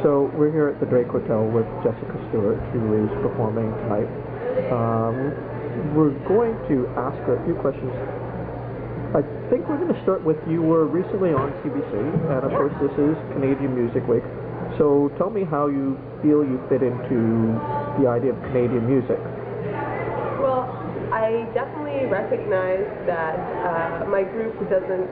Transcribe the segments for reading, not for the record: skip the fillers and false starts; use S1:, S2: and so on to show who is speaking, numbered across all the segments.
S1: So we're here at the Drake Hotel with Jessica Stuart, who is performing tonight. We're going to ask her a few questions. I think we're going to start with, you were recently on CBC, and of course this is Canadian Music Week. So tell me how you feel you fit into the idea of Canadian music.
S2: Well, I definitely recognize that my group doesn't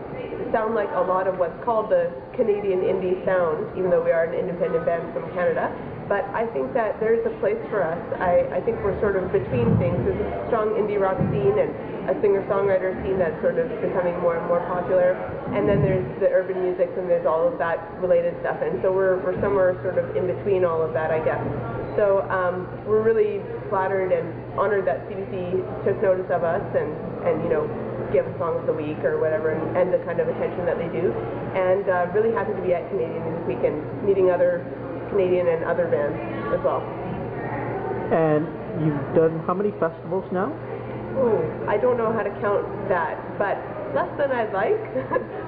S2: sound like a lot of what's called the Canadian indie sound, even though we are an independent band from Canada. But I think that there's a place for us. I think we're sort of between things. There's a strong indie rock scene and a singer-songwriter scene that's sort of becoming more and more popular. And then there's the urban music, and there's all of that related stuff. And so we're somewhere sort of in between all of that, I guess. So we're really flattered and honored that CBC took notice of us and you know, give a song of the week or whatever, and the kind of attention that they do. And really happy to be at Canadian Music Week and meeting other Canadian and other bands as well.
S1: And you've done how many festivals now?
S2: Oh, I don't know how to count that, but less than I'd like,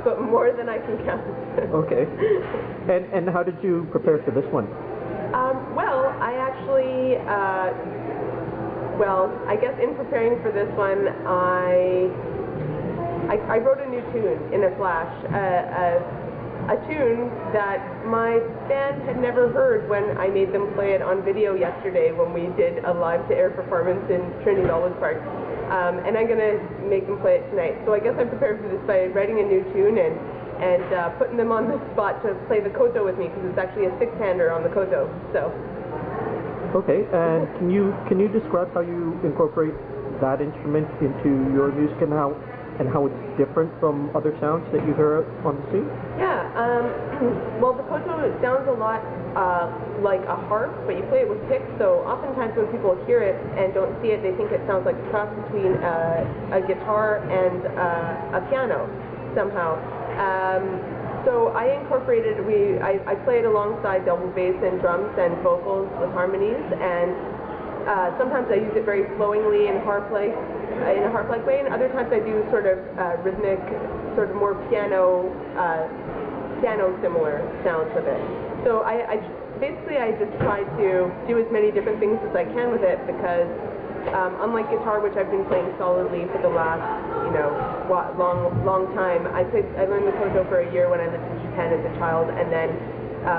S2: but more than I can count.
S1: Okay. And how did you prepare for this one?
S2: Well, I actually, I guess in preparing for this one, I wrote a new tune in a flash, a tune that my band had never heard when I made them play it on video yesterday when we did a live-to-air performance in Trinity Bellwood Park. And I'm going to make them play it tonight. So I guess I'm prepared for this by writing a new tune and putting them on the spot to play the koto with me, because it's actually a six-hander on the koto. So.
S1: Okay, and can you describe how you incorporate that instrument into your music and how it's different from other sounds that you hear on the scene? Yeah,
S2: well, the koto sounds a lot like a harp, but you play it with picks, so oftentimes when people hear it and don't see it, they think it sounds like a cross between a guitar and a piano somehow. So I incorporated, I played alongside double bass and drums and vocals with harmonies, and sometimes I use it very flowingly in a harp-like way, and other times I do sort of rhythmic, sort of more piano-similar sounds with it. So I just try to do as many different things as I can with it, because unlike guitar, which I've been playing solidly for the last, long time, I learned the koto for a year when I lived in Japan as a child, and then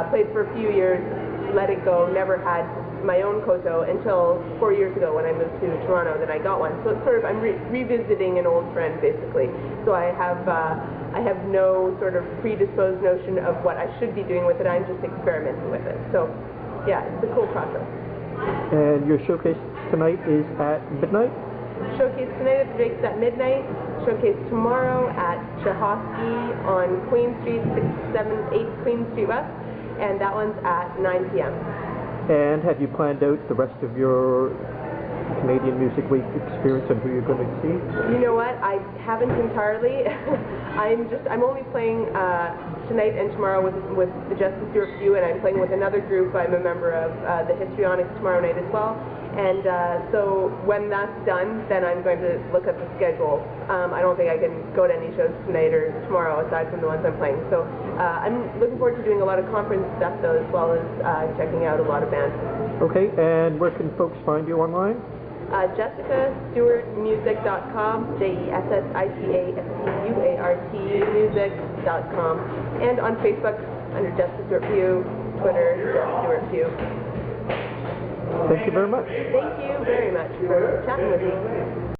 S2: played for a few years, let it go, never had my own koto until 4 years ago when I moved to Toronto. Then I got one. So it's sort of, I'm revisiting an old friend basically. So I have no sort of predisposed notion of what I should be doing with it. I'm just experimenting with it. So yeah, it's a cool process.
S1: And your showcase tonight is at midnight?
S2: Showcase tonight at the Drake's at midnight. Showcase tomorrow at Chahosky on Queen Street, 678 Queen Street West, and that one's at 9 p.m.
S1: And have you planned out the rest of your Canadian Music Week experience and who you're going to see?
S2: You know what? I haven't entirely. I'm only playing tonight and tomorrow with the Jessica Stuart Few, and I'm playing with another group. I'm a member of the Histrionics tomorrow night as well. And so when that's done, then I'm going to look at the schedule. I don't think I can go to any shows tonight or tomorrow aside from the ones I'm playing. So I'm looking forward to doing a lot of conference stuff though, as well as checking out a lot of bands.
S1: Okay, and where can folks find you online?
S2: JessicaStuartMusic.com, JessicaStuart music.com, and on Facebook under Jessica Stuart Few, Twitter Jessica Stuart Few.
S1: Thank you very much.
S2: Thank you very much for chatting with me.